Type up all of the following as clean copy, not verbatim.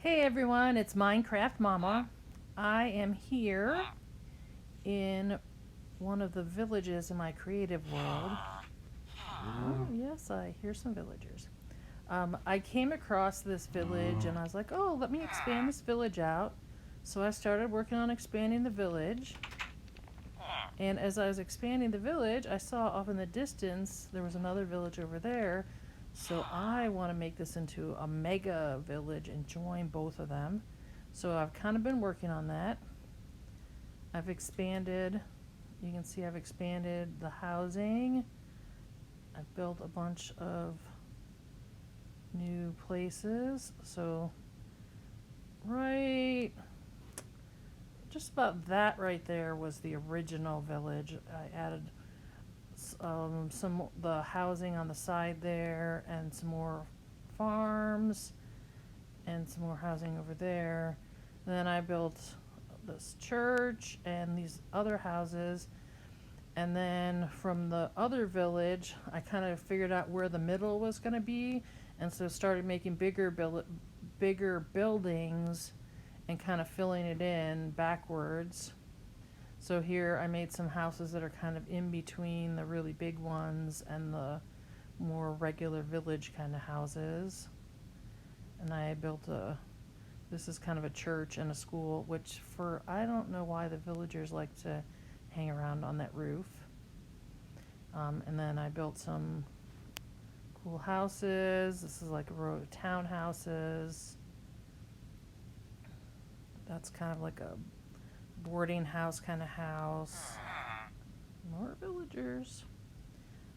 Hey everyone, it's Minecraft Mama. I am here in one of the villages in my creative world. Oh, yes, I hear some villagers. I came across this village and I was like, oh, let me expand this village out. So I started working on expanding the village. And as I was expanding the village, I saw off in the distance there was another village over there. So I want to make this into a mega village and join both of them. So I've kind of been working on that. I've expanded, you can see I've expanded the housing. I've built a bunch of new places. So right, just about that right there was the original village. I added some the housing on the side there and some more farms and some more housing over there. And then I built this church and these other houses. And then from the other village, I kind of figured out where the middle was going to be, and so started making bigger buildings and kind of filling it in backwards. So here I made some houses that are kind of in between the really big ones and the more regular village kind of houses. And I built this is kind of a church and a school, which I don't know why the villagers like to hang around on that roof. And then I built some cool houses. This is like a row of townhouses. That's kind of like a boarding house kind of house. More villagers.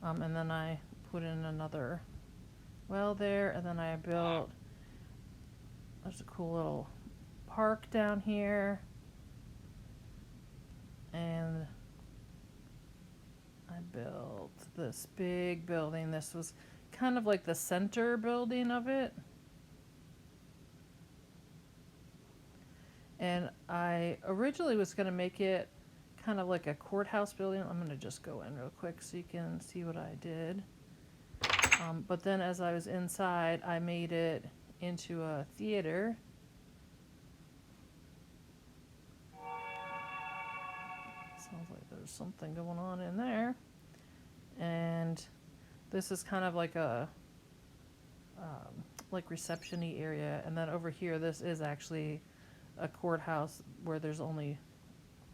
And then I put in another well there, and then I built, there's a cool little park down here. And I built this big building. This was kind of like the center building of it. And I originally was going to make it kind of like a courthouse building. I'm going to just go in real quick so you can see what I did. But then as I was inside, I made it into a theater. Sounds like there's something going on in there. And this is kind of like a like reception-y area. And then over here, this is actually a courthouse where there's only,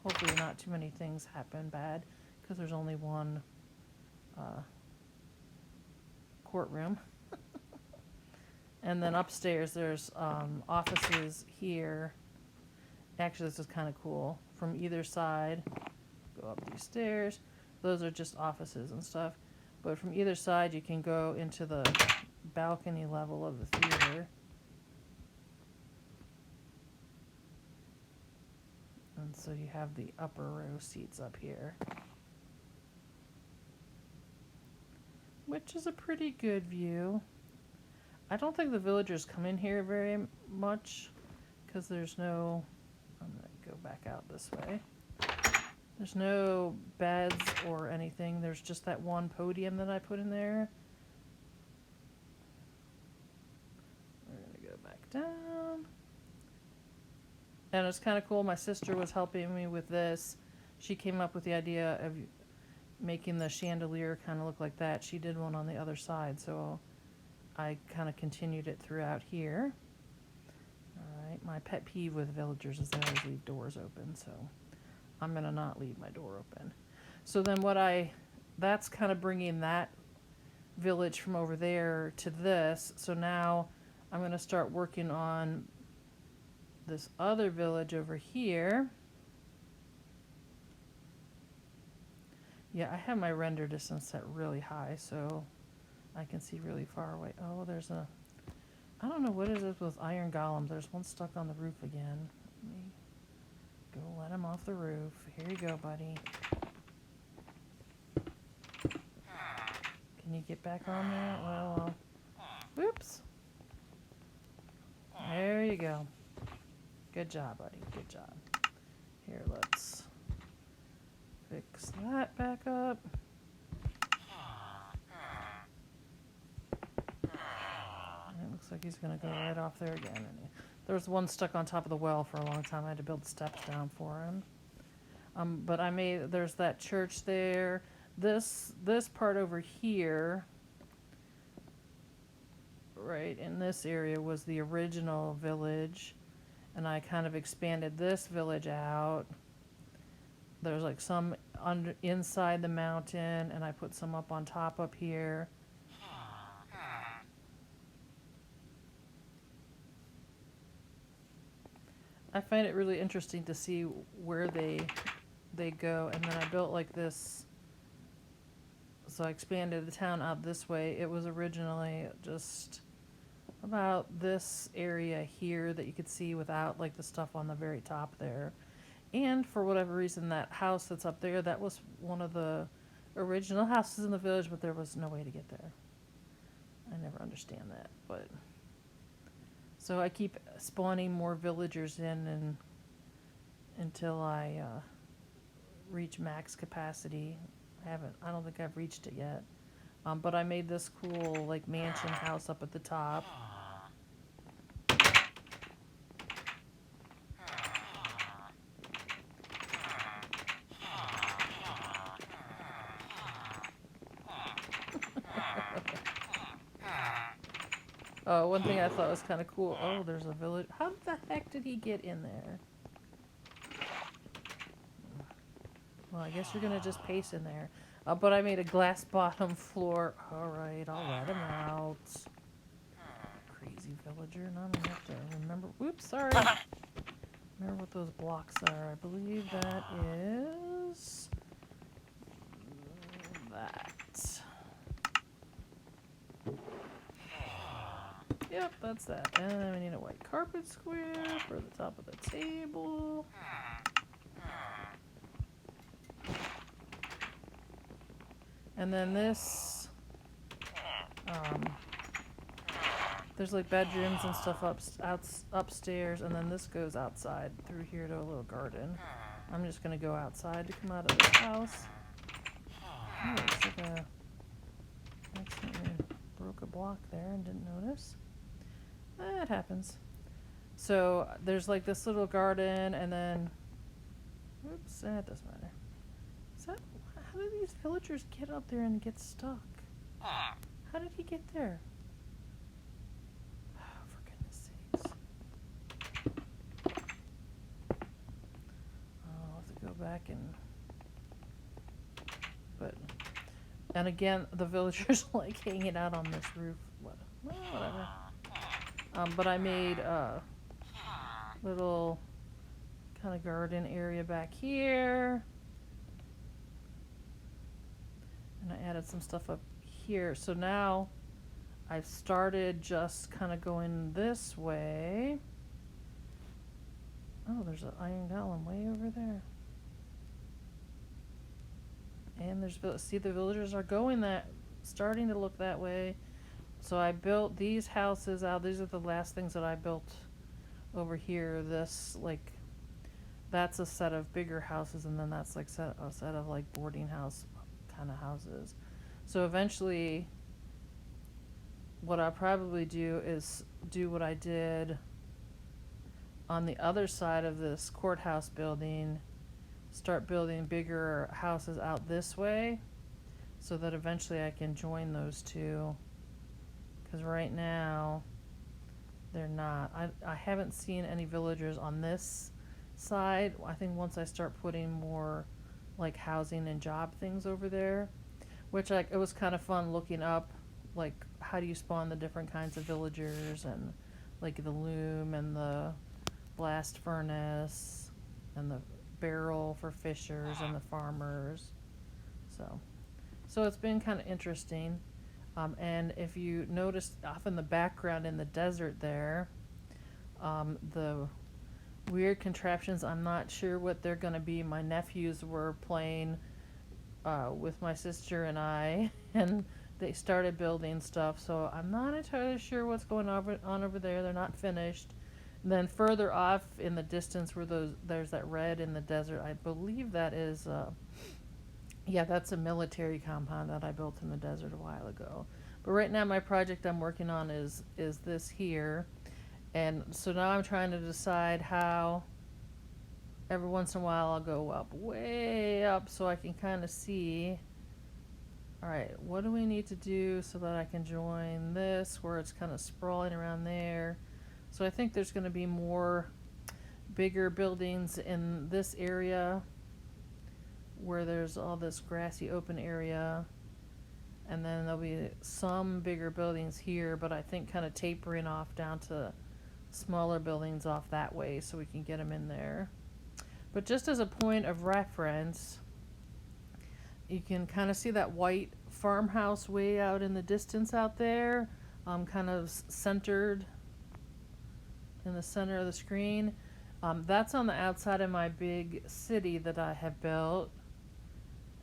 hopefully not too many things happen bad, because there's only one courtroom. And then upstairs there's offices here. Actually, this is kind of cool. From either side, go up these stairs. Those are just offices and stuff. But from either side, you can go into the balcony level of the theater. And so you have the upper row seats up here, which is a pretty good view. I don't think the villagers come in here very much because there's no, I'm going to go back out this way. There's no beds or anything. There's just that one podium that I put in there. We're going to go back down. And it's kind of cool. My sister was helping me with this. She came up with the idea of making the chandelier kind of look like that. She did one on the other side, so I kind of continued it throughout here. Alright, my pet peeve with villagers is they always leave doors open, so I'm going to not leave my door open. So then that's kind of bringing that village from over there to this. So now I'm going to start working on this other village over here. Yeah, I have my render distance set really high so I can see really far away. Oh, I don't know what it is with iron golems. There's one stuck on the roof again. Let me go let him off the roof. Here you go, buddy. Can you get back on there? Well, whoops. There you go. Good job, buddy. Good job. Here, let's fix that back up. It looks like he's going to go right off there again. There was one stuck on top of the well for a long time. I had to build steps down for him. But there's that church there. This part over here, right in this area, was the original village, and I kind of expanded this village out. There's like some inside the mountain, and I put some up on top up here. I find it really interesting to see where they go, and then I built like this. So I expanded the town out this way. It was originally just about this area here that you could see without like the stuff on the very top there. And for whatever reason, that house that's up there, that was one of the original houses in the village, but there was no way to get there. I never understand that, but so I keep spawning more villagers in and until I reach max capacity. I don't think I've reached it yet. But I made this cool like mansion house up at the top. One thing I thought was kind of cool. Oh, there's a village. How the heck did he get in there? Well, I guess you're gonna just pace in there. But I made a glass bottom floor. Alright, I'll let him out. Crazy villager. Now I'm gonna have to remember. Whoops, sorry. Remember what those blocks are. I believe that is that. Yep, that's that. And then we need a white carpet square for the top of the table. And then this, there's like bedrooms and stuff upstairs, and then this goes outside through here to a little garden. I'm just gonna go outside to come out of this house. Oh, looks like I accidentally broke a block there and didn't notice. That happens. So there's like this little garden, and then, oops, that doesn't matter. How did these villagers get up there and get stuck? How did he get there? Oh, for goodness sakes. I'll have to go back and again, the villagers like hanging out on this roof. Whatever. But I made a little kind of garden area back here. And I added some stuff up here. So now I've started just kind of going this way. Oh, there's an iron golem way over there. And see, the villagers are starting to look that way. So I built these houses out. These are the last things that I built over here. That's a set of bigger houses, and then that's like a set of like boarding house kind of houses. So eventually, what I'll probably do is do what I did on the other side of this courthouse building, start building bigger houses out this way, so that eventually I can join those two. Because right now, they're not. I haven't seen any villagers on this side. I think once I start putting more like housing and job things over there, which it was kind of fun looking up like how do you spawn the different kinds of villagers, and like the loom and the blast furnace and the barrel for fishers and the farmers. So it's been kind of interesting. And if you notice off in the background in the desert there, the weird contraptions, I'm not sure what they're going to be. My nephews were playing with my sister and I, and they started building stuff, so I'm not entirely sure what's going on over there. They're not finished. And then further off in the distance where there's that red in the desert, I believe that is that's a military compound that I built in the desert a while ago. But right now my project I'm working on is this here. And so now I'm trying to decide how every once in a while I'll go up, way up, so I can kind of see, all right, what do we need to do so that I can join this where it's kind of sprawling around there. So I think there's going to be more bigger buildings in this area where there's all this grassy open area, and then there'll be some bigger buildings here, but I think kind of tapering off down to smaller buildings off that way so we can get them in there. But just as a point of reference, you can kind of see that white farmhouse way out in the distance out there, kind of centered in the center of the screen. That's on the outside of my big city that I have built.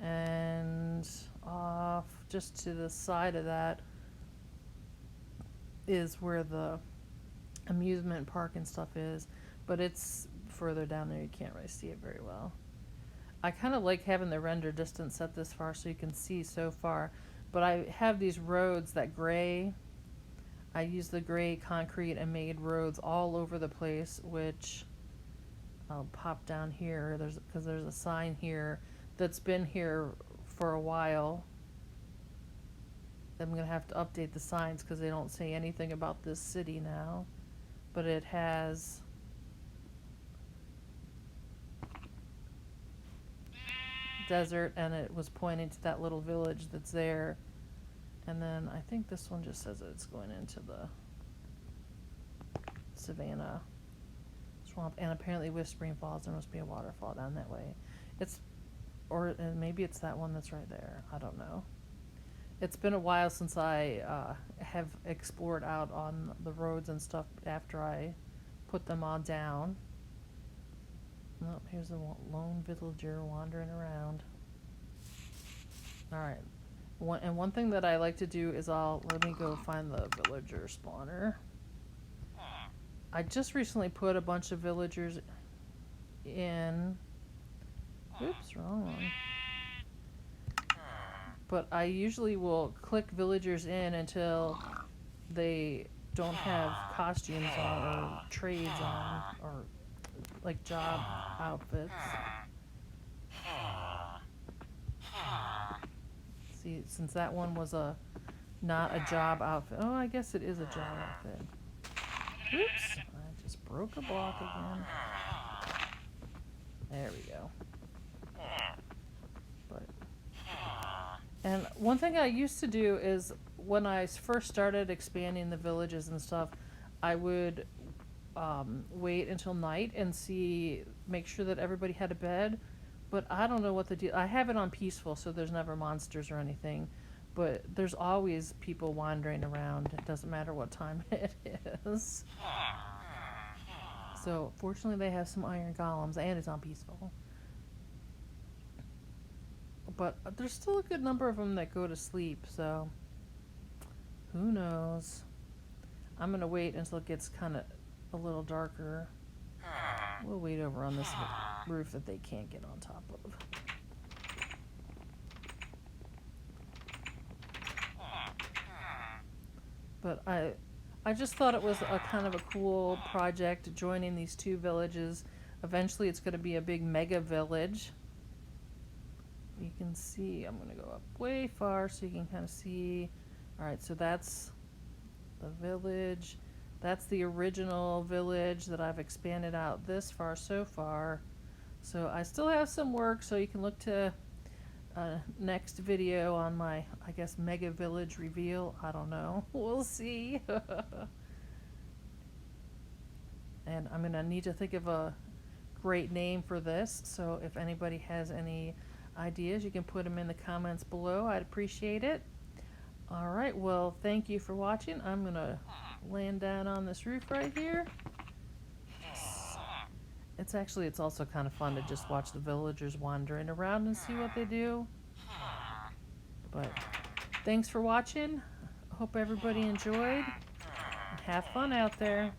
And off just to the side of that is where the amusement park and stuff is, but it's further down there. You can't really see it very well. I kind of like having the render distance set this far so you can see so far, but I have these roads that gray. I use the gray concrete and made roads all over the place, which I'll pop down here. Because there's a sign here that's been here for a while. I'm going to have to update the signs because they don't say anything about this city now. But it has desert, and it was pointing to that little village that's there. And then I think this one just says that it's going into the Savannah Swamp. And apparently Whispering Falls, there must be a waterfall down that way. Or maybe it's that one that's right there. I don't know. It's been a while since I have explored out on the roads and stuff after I put them all down. Oh, here's a lone villager wandering around. Alright. One thing that I like to do is let me go find the villager spawner. I just recently put a bunch of villagers in. Oops, wrong one. But I usually will click villagers in until they don't have costumes on or trades on or like job outfits. See, since that one was not a job outfit. Oh, I guess it is a job outfit. Oops, I just broke a block again. There we go. And one thing I used to do is when I first started expanding the villages and stuff, I would wait until night and make sure that everybody had a bed. But I don't know what the deal. I have it on peaceful, so there's never monsters or anything. But there's always people wandering around. It doesn't matter what time it is. So fortunately, they have some iron golems, and it's on peaceful. But there's still a good number of them that go to sleep, so who knows. I'm going to wait until it gets kind of a little darker. We'll wait over on this roof that they can't get on top of. But I just thought it was a kind of a cool project, joining these two villages. Eventually it's going to be a big mega village. You can see, I'm going to go up way far so you can kind of see. Alright, so that's the village. That's the original village that I've expanded out this far so far. So I still have some work, so you can look to next video on my, I guess, mega village reveal. I don't know. We'll see. And I'm going to need to think of a great name for this. So if anybody has any ideas, you can put them in the comments below. I'd appreciate it. Alright, well, thank you for watching. I'm going to land down on this roof right here. It's also kind of fun to just watch the villagers wandering around and see what they do. But thanks for watching. Hope everybody enjoyed. Have fun out there.